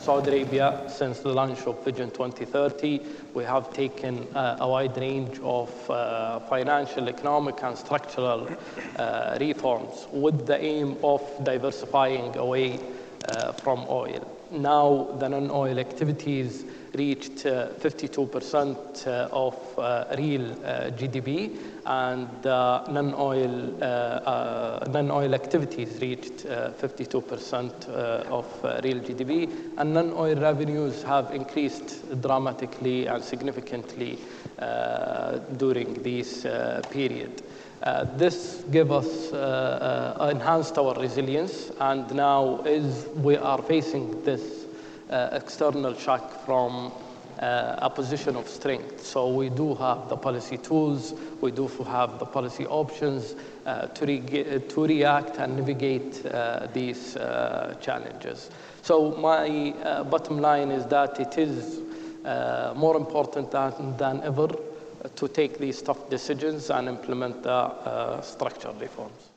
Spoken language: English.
Saudi Arabia, since the launch of Vision 2030, we have taken a wide range of financial, economic, and structural reforms with the aim of diversifying away from oil. Now, the non-oil activities reached 52% of real GDP, and non-oil activities reached 52% of real GDP, and non-oil revenues have increased dramatically and significantly during this period. This gave us enhanced our resilience, and now we are facing this external shock from a position of strength. So we do have the policy tools, we do have the policy options to react and navigate these challenges. So my bottom line is that it is more important than ever to take these tough decisions and implement the structural reforms.